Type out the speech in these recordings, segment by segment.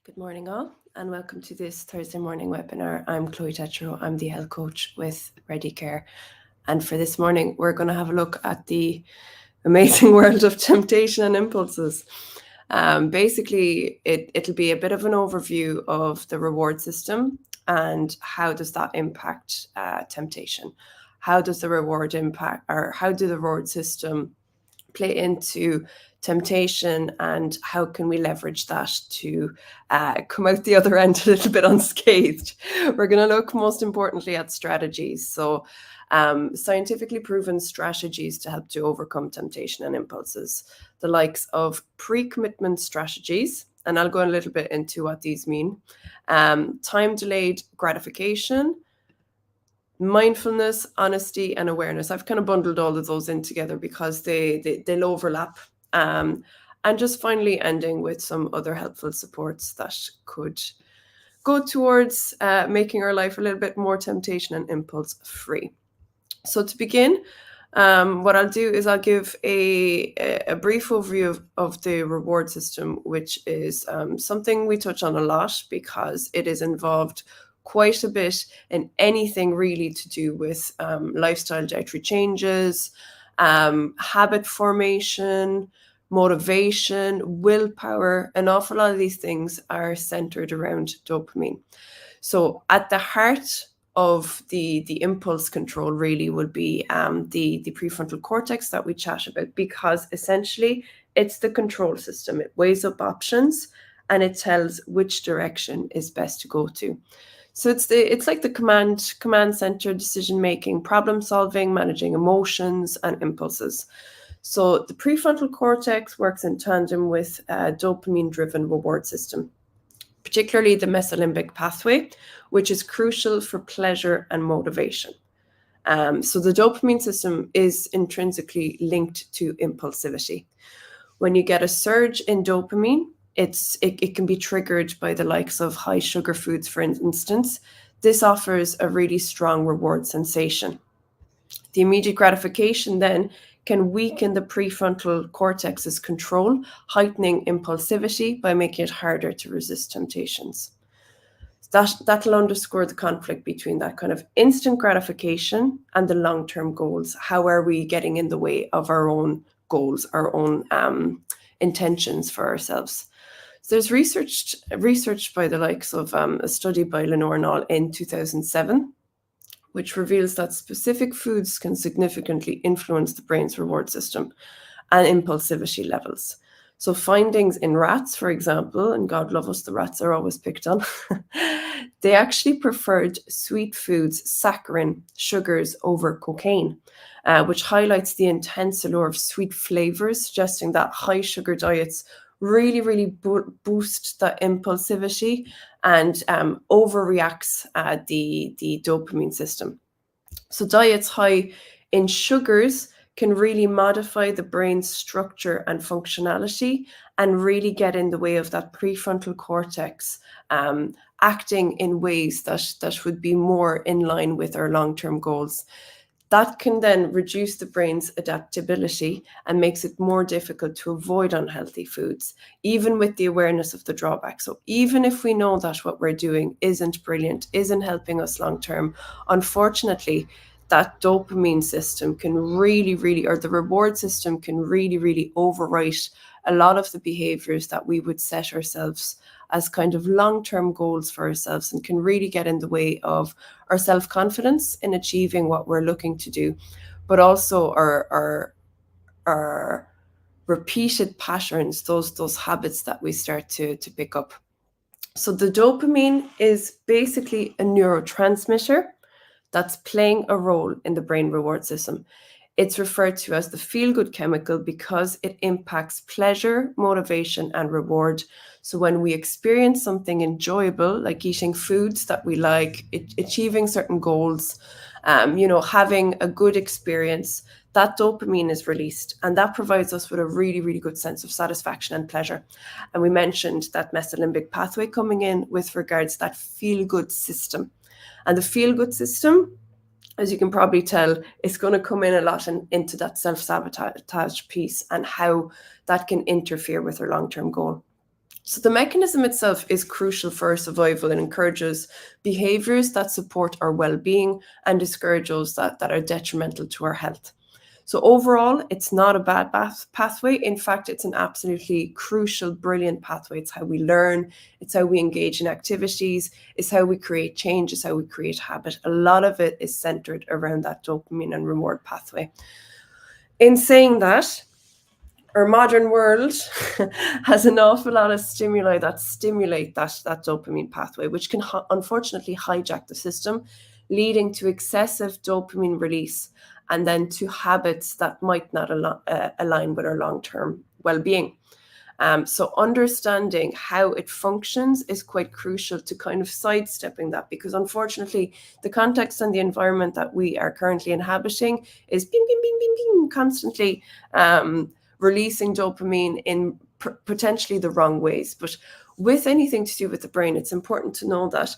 Good morning, all, and welcome to this Thursday morning webinar. I'm Chloe Tetro. I'm the health coach with Ready Care. And for this morning, we're going to have a look at the amazing world of temptation and impulses. Basically, it'll be a bit of an overview of the reward system and how does that impact temptation. How does the reward impact, or how do the reward system play into temptation, and how can we leverage that to come out the other end a little bit unscathed? We're going to look most importantly at strategies. So scientifically proven strategies to help to overcome temptation and impulses, the likes of pre-commitment strategies, and I'll go a little bit into what these mean, time-delayed gratification, mindfulness, honesty, and awareness. I've kind of bundled all of those in together because they'll overlap. And just finally ending with some other helpful supports that could go towards making our life a little bit more temptation and impulse free. So to begin, what I'll do is I'll give a brief overview of the reward system, which is something we touch on a lot because it is involved quite a bit in anything really to do with lifestyle dietary changes, habit formation, motivation, willpower. An awful lot of these things are centered around dopamine. So at the heart of the impulse control really would be the prefrontal cortex that we chat about, because essentially it's the control system. It weighs up options and it tells which direction is best to go to. So it's like the command center, decision making, problem solving, managing emotions and impulses. So the prefrontal cortex works in tandem with a dopamine driven reward system, particularly the mesolimbic pathway, which is crucial for pleasure and motivation. So the dopamine system is intrinsically linked to impulsivity. When you get a surge in dopamine, it can be triggered by the likes of high sugar foods, for instance. This offers a really strong reward sensation. The immediate gratification then can weaken the prefrontal cortex's control, heightening impulsivity by making it harder to resist temptations. That'll underscore the conflict between that kind of instant gratification and the long-term goals. How are we getting in the way of our own goals, our own intentions for ourselves? So there's research by the likes of a study by Lenore and al. In 2007, which reveals that specific foods can significantly influence the brain's reward system and impulsivity levels. So findings in rats, for example, and God love us, the rats are always picked on, they actually preferred sweet foods, saccharin, sugars over cocaine, which highlights the intense allure of sweet flavors, suggesting that high sugar diets really boost that impulsivity and overreacts the dopamine system. So diets high in sugars can really modify the brain's structure and functionality and really get in the way of that prefrontal cortex acting in ways that would be more in line with our long-term goals. That can then reduce the brain's adaptability and makes it more difficult to avoid unhealthy foods, even with the awareness of the drawback. So even if we know that what we're doing isn't brilliant, isn't helping us long-term, unfortunately, that dopamine system can really, or the reward system can really overwrite a lot of the behaviors that we would set ourselves as kind of long-term goals for ourselves, and can really get in the way of our self-confidence in achieving what we're looking to do, but also our repeated patterns, those habits that we start to pick up. So the dopamine is basically a neurotransmitter that's playing a role in the brain reward system. It's referred to as the feel-good chemical because it impacts pleasure, motivation, and reward. So when we experience something enjoyable, like eating foods that we like, achieving certain goals, having a good experience, that dopamine is released, and that provides us with a really good sense of satisfaction and pleasure. And we mentioned that mesolimbic pathway coming in with regards to that feel-good system. And the feel-good system, as you can probably tell, is going to come in a lot into that self-sabotage piece and how that can interfere with our long-term goal. So the mechanism itself is crucial for our survival and encourages behaviors that support our well-being and discourage those that are detrimental to our health. So overall, it's not a bad pathway. In fact, it's an absolutely crucial, brilliant pathway. It's how we learn. It's how we engage in activities. It's how we create change. It's how we create habit. A lot of it is centered around that dopamine and reward pathway. In saying that, our modern world has an awful lot of stimuli that stimulate that dopamine pathway, which can unfortunately hijack the system, leading to excessive dopamine release and then to habits that might not align with our long-term well-being. So understanding how it functions is quite crucial to kind of sidestepping that, because unfortunately the context and the environment that we are currently inhabiting is bing, bing, bing, bing, bing, constantly releasing dopamine in potentially the wrong ways. But with anything to do with the brain, it's important to know that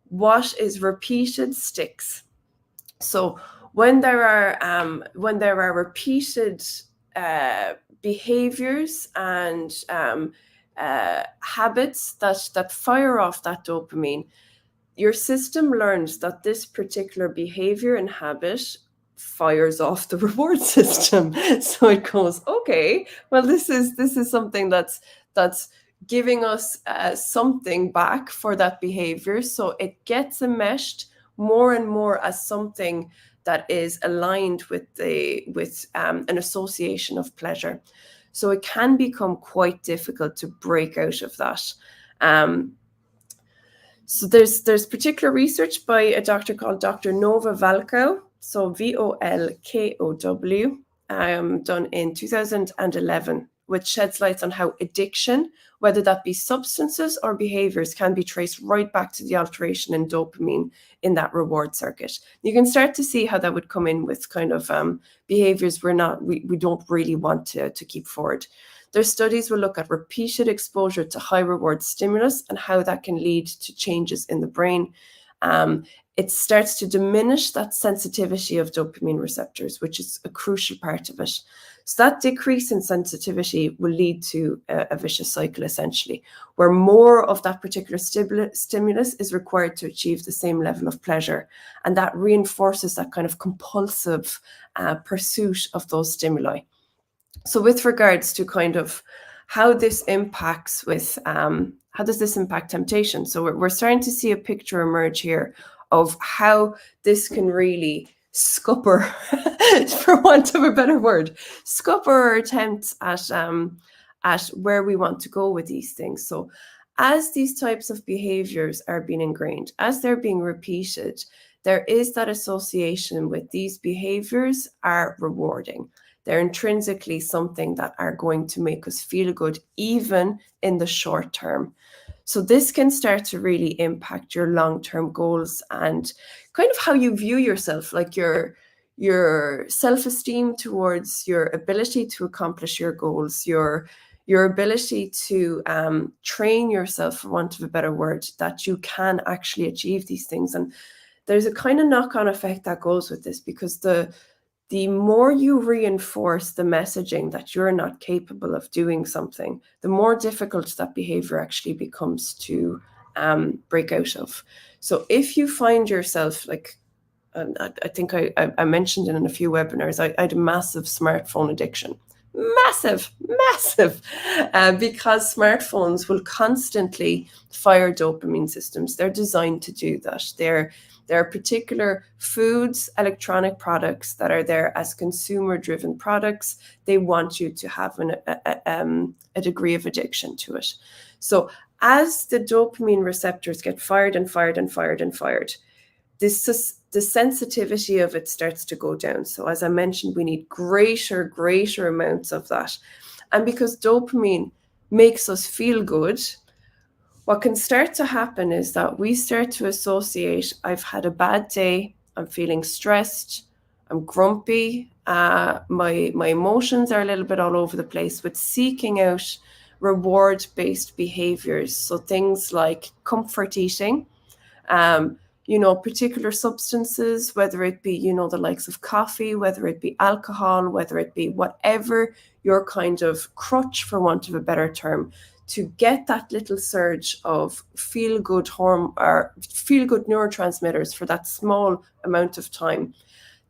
what is repeated sticks. So when there are repeated behaviors and habits that fire off that dopamine, your system learns that this particular behavior and habit fires off the reward system. So it goes, okay, well, this is something that's giving us something back for that behavior. So it gets enmeshed more and more as something that is aligned with an association of pleasure. So it can become quite difficult to break out of that. So there's particular research by a doctor called Dr. Nova Volkow, so Volkow, done in 2011, which sheds light on how addiction, whether that be substances or behaviors, can be traced right back to the alteration in dopamine in that reward circuit. You can start to see how that would come in with kind of behaviors we don't really want to keep forward. Their studies will look at repeated exposure to high reward stimulus and how that can lead to changes in the brain. It starts to diminish that sensitivity of dopamine receptors, which is a crucial part of it. So that decrease in sensitivity will lead to a vicious cycle, essentially, where more of that particular stimulus is required to achieve the same level of pleasure. And that reinforces that kind of compulsive pursuit of those stimuli. So with regards to kind of how this impacts with, how does this impact temptation? So we're starting to see a picture emerge here of how this can really scupper, for want of a better word, scupper our attempts at where we want to go with these things. So as these types of behaviors are being ingrained, as they're being repeated, there is that association with these behaviors are rewarding. They're intrinsically something that are going to make us feel good, even in the short term. So this can start to really impact your long-term goals and kind of how you view yourself, like your self-esteem towards your ability to accomplish your goals, your ability to train yourself, for want of a better word, that you can actually achieve these things. And there's a kind of knock-on effect that goes with this, because the more you reinforce the messaging that you're not capable of doing something, the more difficult that behavior actually becomes to break out of. So if you find yourself, like, I think I mentioned it in a few webinars, I had a massive smartphone addiction. Massive, because smartphones will constantly fire dopamine systems. They're designed to do that. There are particular foods, electronic products that are there as consumer-driven products. They want you to have a degree of addiction to it. So as the dopamine receptors get fired and fired and fired and fired, the sensitivity of it starts to go down. So as I mentioned, we need greater amounts of that. And because dopamine makes us feel good, what can start to happen is that we start to associate, I've had a bad day, I'm feeling stressed, I'm grumpy, my emotions are a little bit all over the place, with seeking out reward-based behaviors. So things like comfort eating, particular substances, whether it be, the likes of coffee, whether it be alcohol, whether it be whatever your kind of crutch, for want of a better term, to get that little surge of feel-good neurotransmitters for that small amount of time.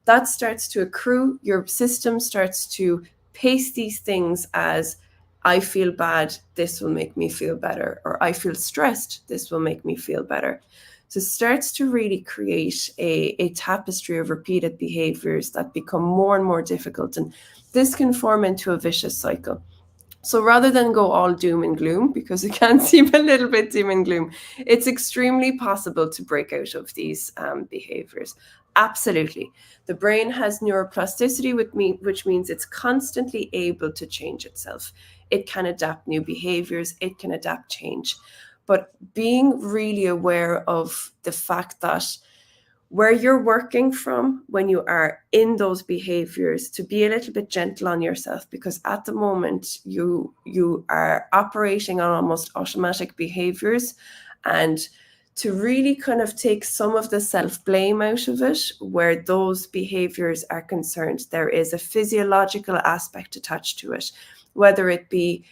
That starts to accrue. Your system starts to pace these things as, I feel bad, this will make me feel better, or I feel stressed, this will make me feel better. So it starts to really create a tapestry of repeated behaviors that become more and more difficult. And this can form into a vicious cycle. So rather than go all doom and gloom, because it can seem a little bit doom and gloom, it's extremely possible to break out of these behaviors. Absolutely. The brain has neuroplasticity, which means it's constantly able to change itself. It can adapt new behaviors, it can adapt change. But being really aware of the fact that where you're working from when you are in those behaviors, to be a little bit gentle on yourself, because at the moment you are operating on almost automatic behaviors, and to really kind of take some of the self-blame out of it where those behaviors are concerned. There is a physiological aspect attached to it, whether it be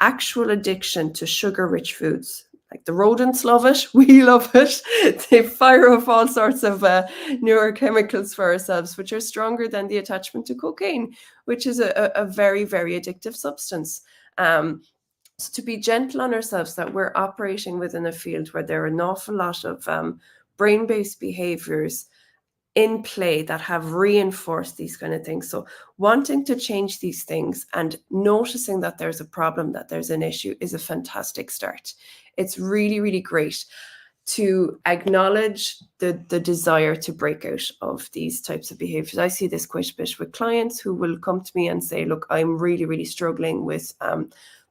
actual addiction to sugar-rich foods. Like the rodents love it, we love it. They fire up all sorts of neurochemicals for ourselves, which are stronger than the attachment to cocaine, which is a very, very addictive substance. So to be gentle on ourselves, that we're operating within a field where there are an awful lot of brain-based behaviors in play that have reinforced these kind of things. So wanting to change these things and noticing that there's a problem, that there's an issue, is a fantastic start. It's really, really great to acknowledge the desire to break out of these types of behaviors. I see this quite a bit with clients who will come to me and say, look, I'm really, really struggling with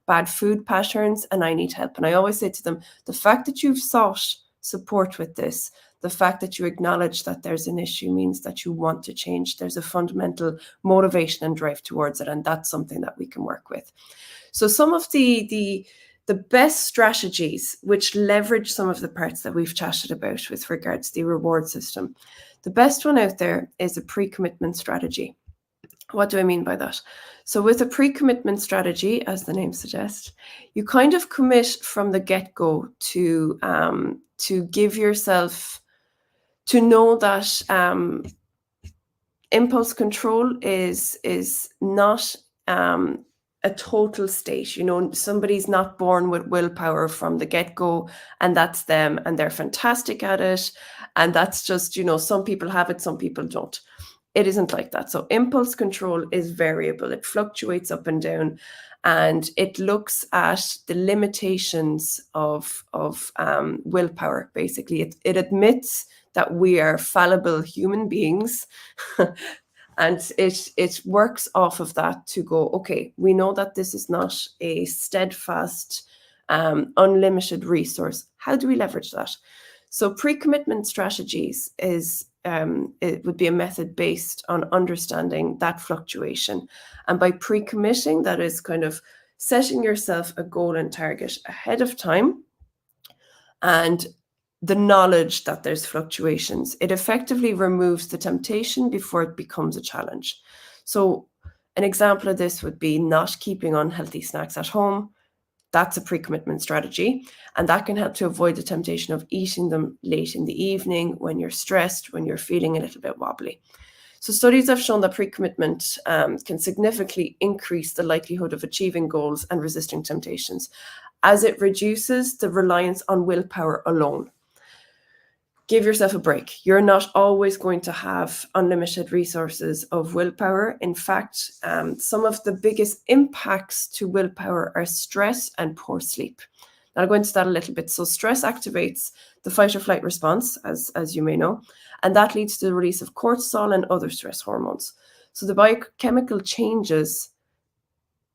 bad food patterns and I need help. And I always say to them, the fact that you've sought support with this, the fact that you acknowledge that there's an issue, means that you want to change. There's a fundamental motivation and drive towards it, and that's something that we can work with. So some of the best strategies which leverage some of the parts that we've chatted about with regards to the reward system, the best one out there is a pre-commitment strategy. What do I mean by that? So with a pre-commitment strategy, as the name suggests, you kind of commit from the get-go to give yourself, to know that impulse control is not a total state. Somebody's not born with willpower from the get-go, and that's them, and they're fantastic at it. And that's just, some people have it, some people don't. It isn't like that. So impulse control is variable. It fluctuates up and down, and it looks at the limitations of willpower. Basically, it admits that we are fallible human beings, and it works off of that to go, okay, we know that this is not a steadfast, unlimited resource. How do we leverage that? So pre-commitment strategies it would be a method based on understanding that fluctuation. And by pre-committing, that is kind of setting yourself a goal and target ahead of time, and the knowledge that there's fluctuations, it effectively removes the temptation before it becomes a challenge. So an example of this would be not keeping unhealthy snacks at home. That's a pre-commitment strategy, and that can help to avoid the temptation of eating them late in the evening when you're stressed, when you're feeling a little bit wobbly. So studies have shown that pre-commitment can significantly increase the likelihood of achieving goals and resisting temptations, as it reduces the reliance on willpower alone. Give yourself a break. You're not always going to have unlimited resources of willpower. In fact, some of the biggest impacts to willpower are stress and poor sleep. I'll go into that a little bit. So stress activates the fight or flight response, as you may know, and that leads to the release of cortisol and other stress hormones. So the biochemical changes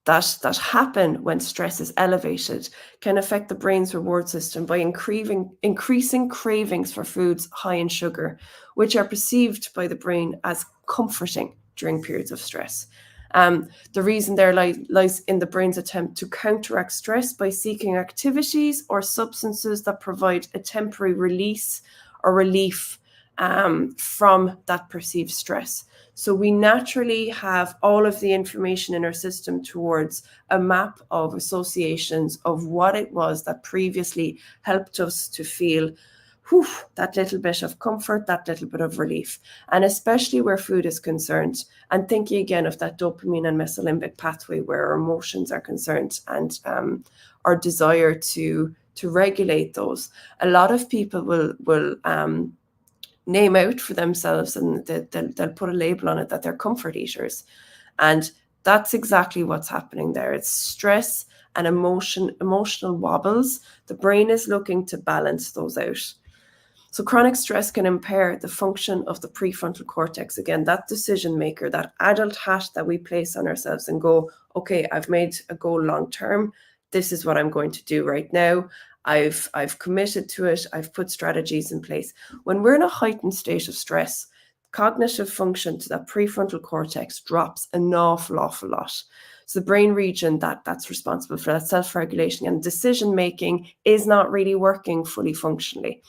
that happen when stress is elevated can affect the brain's reward system by increasing cravings for foods high in sugar, which are perceived by the brain as comforting during periods of stress. The reason there lies in the brain's attempt to counteract stress by seeking activities or substances that provide a temporary release or relief from that perceived stress. So we naturally have all of the information in our system towards a map of associations of what it was that previously helped us to feel that little bit of comfort, that little bit of relief. And especially where food is concerned, and thinking again of that dopamine and mesolimbic pathway where our emotions are concerned, and our desire to regulate those. A lot of people will name out for themselves, and they'll put a label on it that they're comfort eaters. And that's exactly what's happening there. It's stress and emotional wobbles. The brain is looking to balance those out. So chronic stress can impair the function of the prefrontal cortex. Again, that decision maker, that adult hat that we place on ourselves and go, okay, I've made a goal long term. This is what I'm going to do right now. I've committed to it. I've put strategies in place. When we're in a heightened state of stress, cognitive function to that prefrontal cortex drops an awful lot. So the brain region that's responsible for that self-regulation and decision-making is not really working fully functionally.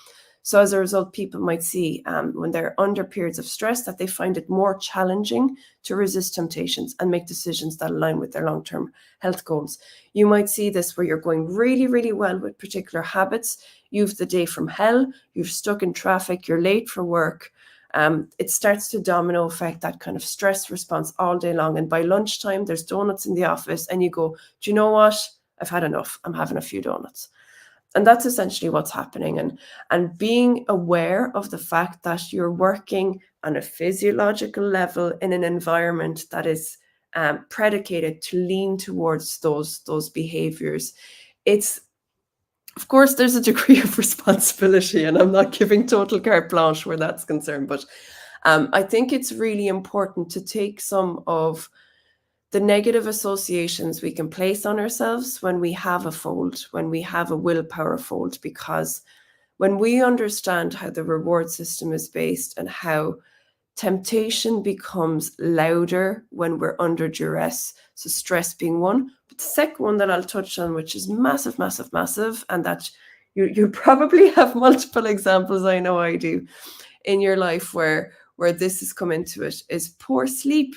So as a result, people might see when they're under periods of stress that they find it more challenging to resist temptations and make decisions that align with their long-term health goals. You might see this where you're going really, really well with particular habits. You've the day from hell, you're stuck in traffic, you're late for work. It starts to domino effect that kind of stress response all day long. And by lunchtime, there's donuts in the office and you go, do you know what? I've had enough. I'm having a few donuts. And that's essentially what's happening. And being aware of the fact that you're working on a physiological level in an environment that is predicated to lean towards those behaviors. It's, of course, there's a degree of responsibility, and I'm not giving total carte blanche where that's concerned, but I think it's really important to take some of the negative associations we can place on ourselves when we have a fold, when we have a willpower fold, because when we understand how the reward system is based and how temptation becomes louder when we're under duress, so stress being one. But the second one that I'll touch on, which is massive, and that you probably have multiple examples, I know I do, in your life where this has come into it, is poor sleep.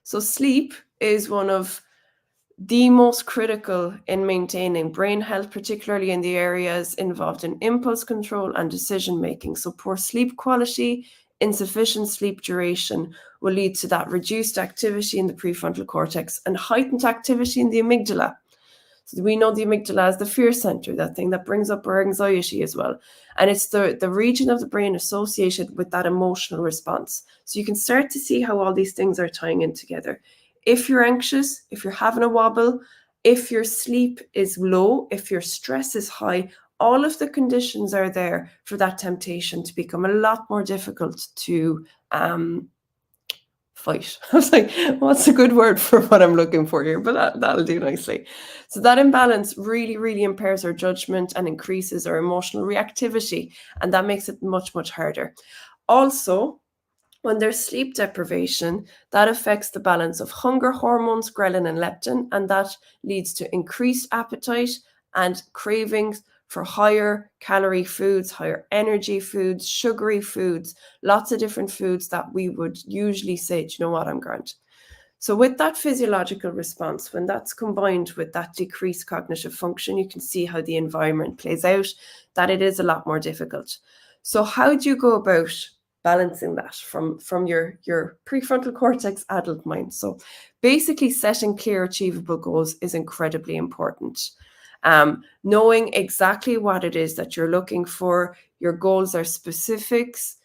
So sleep is one of the most critical in maintaining brain health, particularly in the areas involved in impulse control and decision making. So poor sleep quality, insufficient sleep duration will lead to that reduced activity in the prefrontal cortex and heightened activity in the amygdala. So we know the amygdala is the fear center, that thing that brings up our anxiety as well. And it's the region of the brain associated with that emotional response. So you can start to see how all these things are tying in together. If you're anxious, if you're having a wobble, if your sleep is low, if your stress is high, all of the conditions are there for that temptation to become a lot more difficult to fight. I was like, what's a good word for what I'm looking for here? But that'll do nicely. So that imbalance really, really impairs our judgment and increases our emotional reactivity. And that makes it much, much harder. Also, when there's sleep deprivation, that affects the balance of hunger hormones, ghrelin and leptin, and that leads to increased appetite and cravings for higher calorie foods, higher energy foods, sugary foods, lots of different foods that we would usually say, do you know what, I'm grand. So with that physiological response, when that's combined with that decreased cognitive function, you can see how the environment plays out, that it is a lot more difficult. So how do you go about balancing that from your prefrontal cortex adult mind? So basically setting clear achievable goals is incredibly important. Knowing exactly what it is that you're looking for. Your goals are specifics.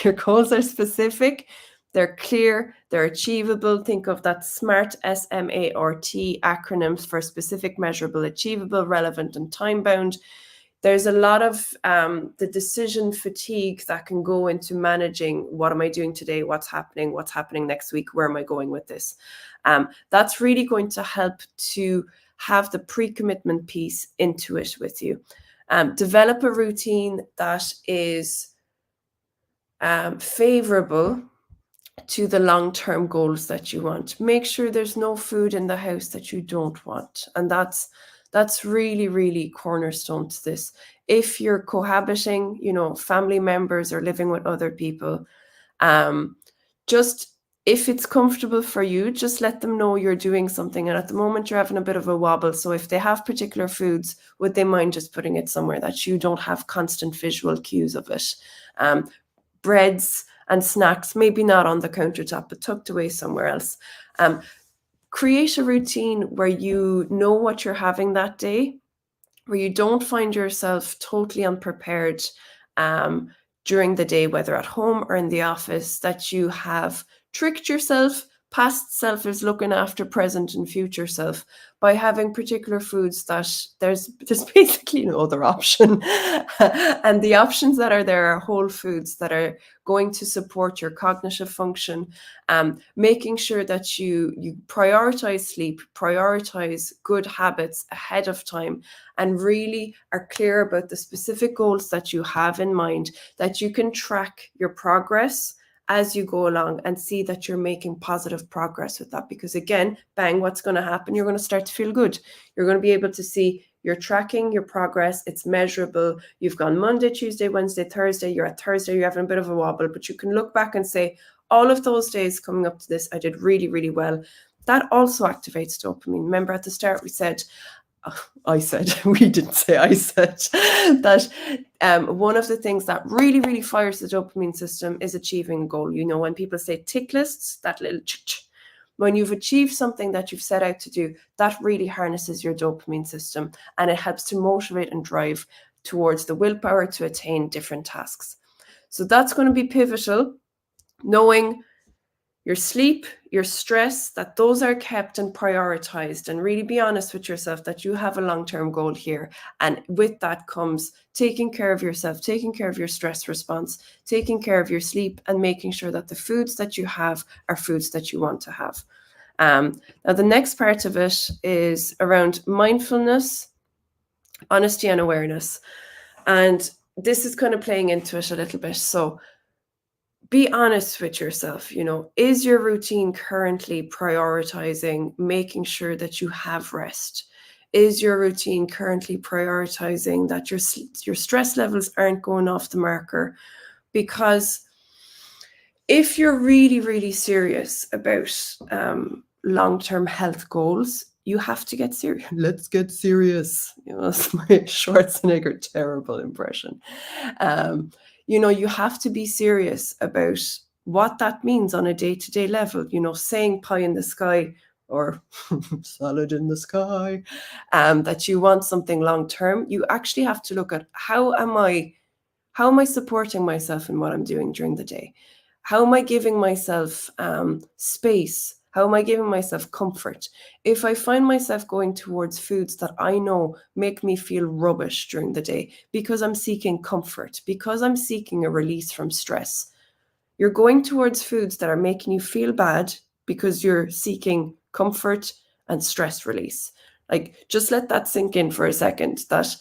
Your goals are specific. They're clear, they're achievable. Think of that SMART, SMART acronyms for specific, measurable, achievable, relevant, and time-bound. There's a lot of the decision fatigue that can go into managing what am I doing today, what's happening next week, where am I going with this? That's really going to help to have the pre-commitment piece into it with you. Develop a routine that is favorable to the long-term goals that you want. Make sure there's no food in the house that you don't want. And that's That's really, really cornerstone to this. If you're cohabiting, family members or living with other people, um, just if it's comfortable for you, just let them know you're doing something. And at the moment, you're having a bit of a wobble. So if they have particular foods, would they mind just putting it somewhere that you don't have constant visual cues of it? Um, Breads and snacks, maybe not on the countertop, but tucked away somewhere else. Um, Create a routine where you know what you're having that day, where you don't find yourself totally unprepared um, during the day, whether at home or in the office, that you have tricked yourself. Past self is looking after present and future self by having particular foods that there's basically no other option. And the options that are there are whole foods that are going to support your cognitive function, making sure that you prioritize sleep, prioritize good habits ahead of time, and really are clear about the specific goals that you have in mind, that you can track your progress as you go along and see that you're making positive progress with that. Because again, bang, what's going to happen? You're going to start to feel good. You're going to be able to see you're tracking your progress. It's measurable. You've gone Monday, Tuesday, Wednesday, Thursday. You're at Thursday, you're having a bit of a wobble, but you can look back and say, all of those days coming up to this, I did really, really well. That also activates dopamine. Remember at the start we said, we didn't say I said, that one of the things that really, really fires the dopamine system is achieving a goal. When people say tick lists, that little when you've achieved something that you've set out to do, that really harnesses your dopamine system, and it helps to motivate and drive towards the willpower to attain different tasks. So that's going to be pivotal, knowing your sleep, your stress, that those are kept and prioritized, and really be honest with yourself that you have a long-term goal here. And with that comes taking care of yourself, taking care of your stress response, taking care of your sleep, and making sure that the foods that you have are foods that you want to have. Now, the next part of it is around mindfulness, honesty, and awareness. And this is kind of playing into it a little bit. So be honest with yourself. Is your routine currently prioritizing making sure that you have rest? Is your routine currently prioritizing that your stress levels aren't going off the marker? Because if you're really, really serious about long-term health goals, you have to get serious. Let's get serious. That's my Schwarzenegger terrible impression. You have to be serious about what that means on a day-to-day level. Saying pie in the sky or salad in the sky, that you want something long-term, you actually have to look at how am I supporting myself in what I'm doing during the day? How am I giving myself space? How am I giving myself comfort? If I find myself going towards foods that I know make me feel rubbish during the day because I'm seeking comfort, because I'm seeking a release from stress, you're going towards foods that are making you feel bad because you're seeking comfort and stress release. Just let that sink in for a second, that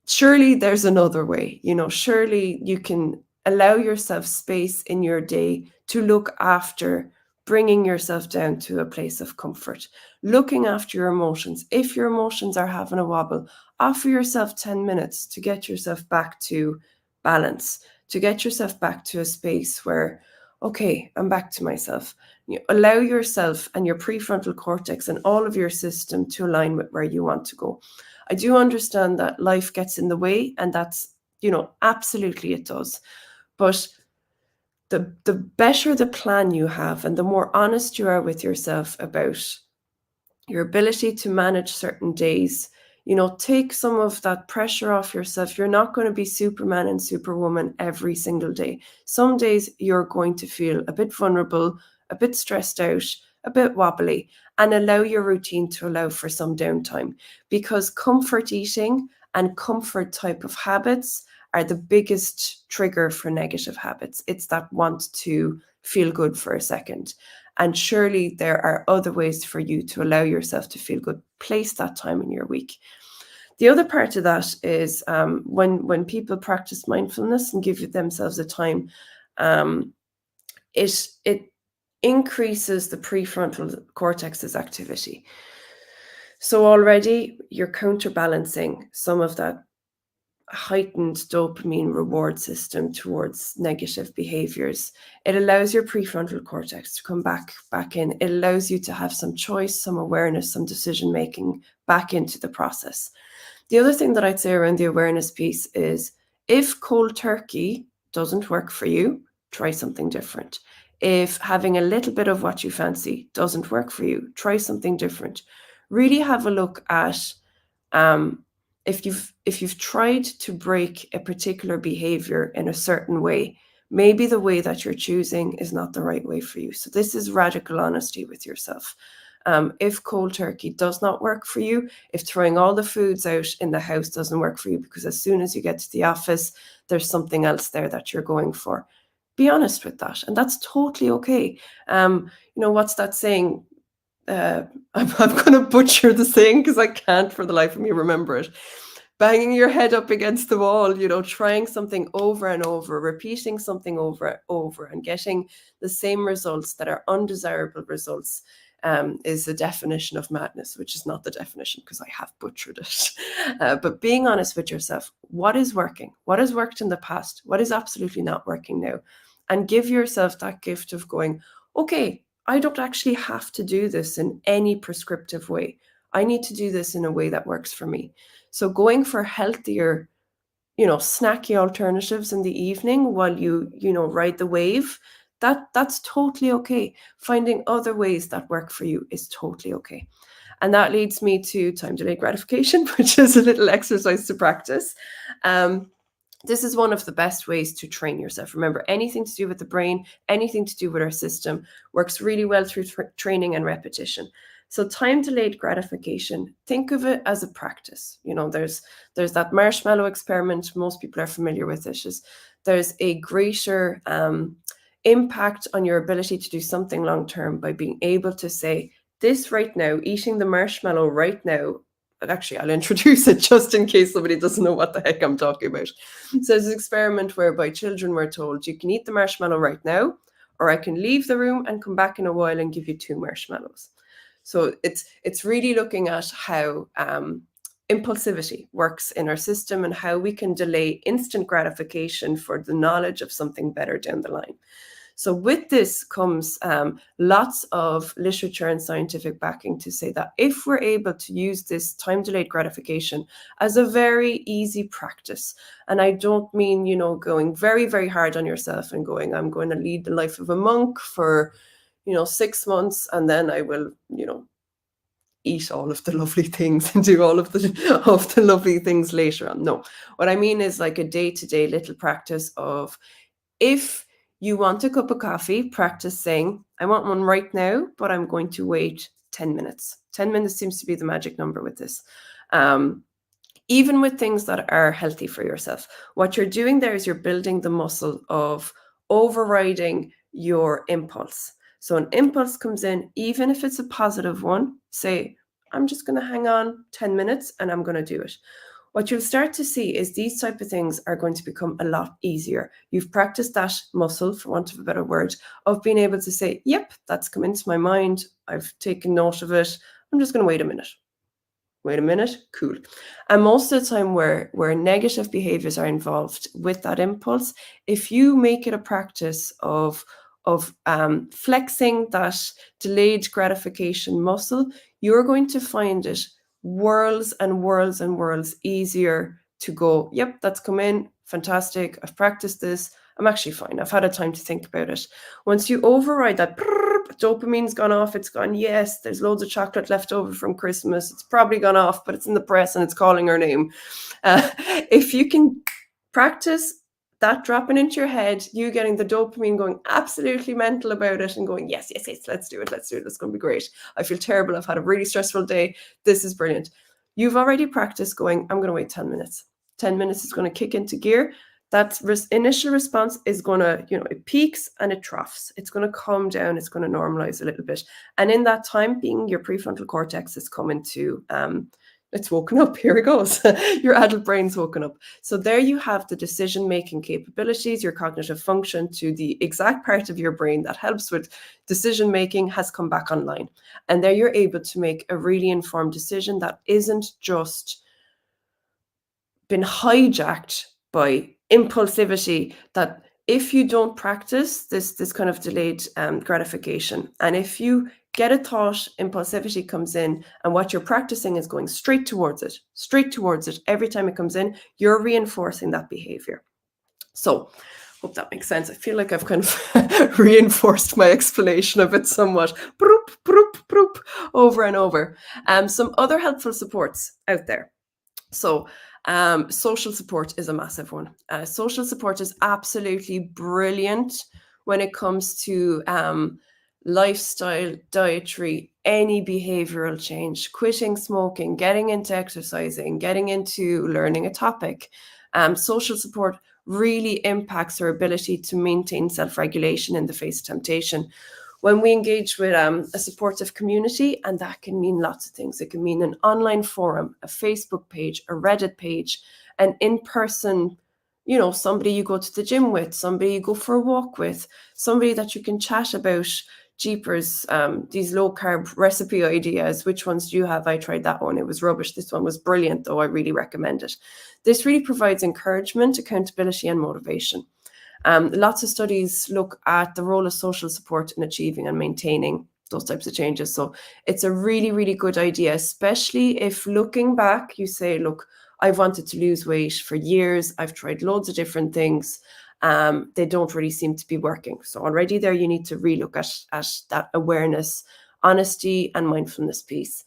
surely there's another way. Surely you can allow yourself space in your day to look after bringing yourself down to a place of comfort, looking after your emotions. If your emotions are having a wobble, offer yourself 10 minutes to get yourself back to balance, to get yourself back to a space where, okay, I'm back to myself. Allow yourself and your prefrontal cortex and all of your system to align with where you want to go. I do understand that life gets in the way, and that's, absolutely it does. But the better the plan you have and the more honest you are with yourself about your ability to manage certain days, take some of that pressure off yourself. You're not going to be Superman and Superwoman every single day. Some days you're going to feel a bit vulnerable, a bit stressed out, a bit wobbly, and allow your routine to allow for some downtime, because comfort eating and comfort type of habits are the biggest trigger for negative habits. It's that want to feel good for a second. And surely there are other ways for you to allow yourself to feel good. Place that time in your week. The other part of that is when people practice mindfulness and give themselves a time, it increases the prefrontal cortex's activity. So already you're counterbalancing some of that heightened dopamine reward system towards negative behaviors. It allows your prefrontal cortex to come back in. It allows you to have some choice, some awareness, some decision making back into the process. The other thing that I'd say around the awareness piece is, if cold turkey doesn't work for you, try something different. If having a little bit of what you fancy doesn't work for you, try something different. Really have a look at, um, if you've tried to break a particular behavior in a certain way, maybe the way that you're choosing is not the right way for you. So this is radical honesty with yourself. If cold turkey does not work for you, if throwing all the foods out in the house doesn't work for you, because as soon as you get to the office, there's something else there that you're going for, be honest with that. And that's totally okay. What's that saying? I'm going to butcher the saying because I can't for the life of me remember it. Banging your head up against the wall, trying something over and over, repeating something over and over, and getting the same results that are undesirable results, is the definition of madness, which is not the definition because I have butchered it. But being honest with yourself, what is working? What has worked in the past? What is absolutely not working now? And give yourself that gift of going, okay, I don't actually have to do this in any prescriptive way. I need to do this in a way that works for me. So going for healthier, snacky alternatives in the evening while you ride the wave, that's totally okay. Finding other ways that work for you is totally okay. And that leads me to time delayed gratification, which is a little exercise to practice. This is one of the best ways to train yourself. Remember, anything to do with the brain, anything to do with our system works really well through training and repetition. So time delayed gratification, think of it as a practice. There's that marshmallow experiment. Most people are familiar with it. There's a greater impact on your ability to do something long term by being able to say, this right now, eating the marshmallow right now. But actually, I'll introduce it just in case somebody doesn't know what the heck I'm talking about. So there's an experiment whereby children were told, you can eat the marshmallow right now, or I can leave the room and come back in a while and give you 2 marshmallows. So it's really looking at how impulsivity works in our system and how we can delay instant gratification for the knowledge of something better down the line. So with this comes lots of literature and scientific backing to say that if we're able to use this time delayed gratification as a very easy practice, and I don't mean, going very, very hard on yourself and going, I'm going to lead the life of a monk for, 6 months, and then I will, eat all of the lovely things and do all of the lovely things later on. No, what I mean is like a day-to-day little practice of, if you want a cup of coffee, practice saying, I want one right now, but I'm going to wait 10 minutes. 10 minutes seems to be the magic number with this. Even with things that are healthy for yourself, what you're doing there is you're building the muscle of overriding your impulse. So an impulse comes in, even if it's a positive one, say, I'm just going to hang on 10 minutes and I'm going to do it. What you'll start to see is these type of things are going to become a lot easier. You've practiced that muscle, for want of a better word, of being able to say, yep, that's come into my mind. I've taken note of it. I'm just going to wait a minute. Wait a minute, cool. And most of the time where negative behaviors are involved with that impulse, if you make it a practice of flexing that delayed gratification muscle, you're going to find it worlds and worlds and worlds easier to go, yep, that's come in, fantastic, I've practiced this, I'm actually fine, I've had a time to think about it. Once you override that, dopamine's gone off, it's gone, yes, there's loads of chocolate left over from Christmas, it's probably gone off, but it's in the press and it's calling her name. If you can practice that dropping into your head, you getting the dopamine going absolutely mental about it and going, yes, let's do it, it's going to be great. I feel terrible, I've had a really stressful day, this is brilliant. You've already practiced going, I'm going to wait 10 minutes. 10 minutes is going to kick into gear. That initial response is going to, it peaks and it troughs. It's going to calm down. It's going to normalize a little bit. And in that time, being your prefrontal cortex is coming to, it's woken up. Here it goes. Your adult brain's woken up. So there you have the decision-making capabilities, your cognitive function to the exact part of your brain that helps with decision-making has come back online. And there you're able to make a really informed decision that isn't just been hijacked by impulsivity, that if you don't practice this kind of delayed gratification, and if you get a thought, impulsivity comes in, and what you're practicing is going straight towards it every time it comes in, you're reinforcing that behavior. So hope that makes sense. I feel like I've kind of reinforced my explanation of it somewhat. Broop, broop, broop, over and over. Some other helpful supports out there. So social support is a massive one. Social support is absolutely brilliant when it comes to lifestyle, dietary, any behavioral change, quitting smoking, getting into exercising, getting into learning a topic. Social support really impacts our ability to maintain self-regulation in the face of temptation. When we engage with a supportive community, and that can mean lots of things. It can mean an online forum, a Facebook page, a Reddit page, an in-person, somebody you go to the gym with, somebody you go for a walk with, somebody that you can chat about, jeepers, these low-carb recipe ideas. Which ones do you have? I tried that one. It was rubbish. This one was brilliant, though. I really recommend it. This really provides encouragement, accountability, and motivation. Lots of studies look at the role of social support in achieving and maintaining those types of changes. So it's a really, really good idea, especially if looking back, you say, look, I've wanted to lose weight for years. I've tried loads of different things. They don't really seem to be working. So already there, you need to relook at that awareness, honesty, and mindfulness piece.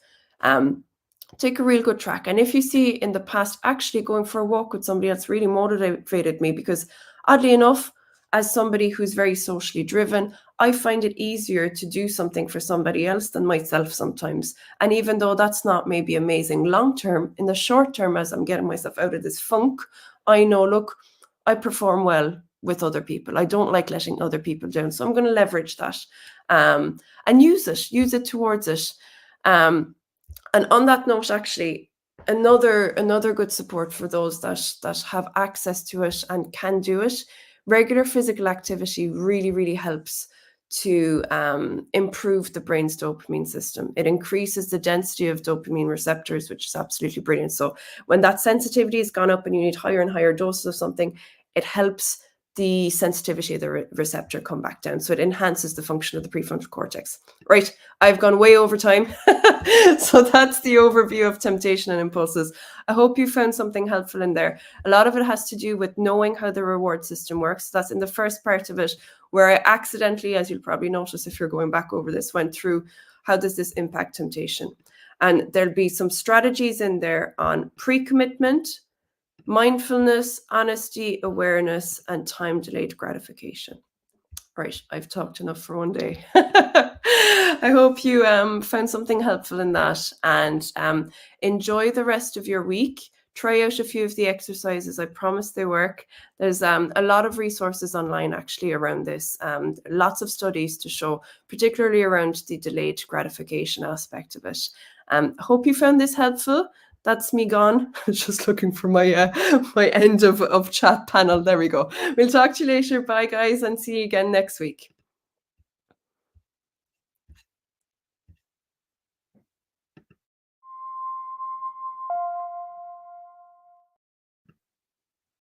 Take a real good track. And if you see in the past, actually going for a walk with somebody else really motivated me, because oddly enough, as somebody who's very socially driven, I find it easier to do something for somebody else than myself sometimes. And even though that's not maybe amazing long term, in the short term, as I'm getting myself out of this funk, I know, look, I perform well with other people. I don't like letting other people down. So I'm going to leverage that and use it towards it. And on that note, actually, another good support for those that have access to it and can do it, regular physical activity really, really helps to improve the brain's dopamine system. It increases the density of dopamine receptors, which is absolutely brilliant. So when that sensitivity has gone up and you need higher and higher doses of something, it helps the sensitivity of the receptor come back down. So it enhances the function of the prefrontal cortex. Right, I've gone way over time. So that's the overview of temptation and impulses. I hope you found something helpful in there. A lot of it has to do with knowing how the reward system works. That's in the first part of it, where I accidentally, as you'll probably notice if you're going back over this, went through how does this impact temptation. And there'll be some strategies in there on pre-commitment, mindfulness, honesty, awareness, and time-delayed gratification. Right, I've talked enough for one day. I hope you found something helpful in that, and enjoy the rest of your week. Try out a few of the exercises. I promise they work. There's a lot of resources online actually around this. Lots of studies to show, particularly around the delayed gratification aspect of it. Hope you found this helpful. That's me gone. Just looking for my my end of chat panel. There we go. We'll talk to you later. Bye, guys, and see you again next week.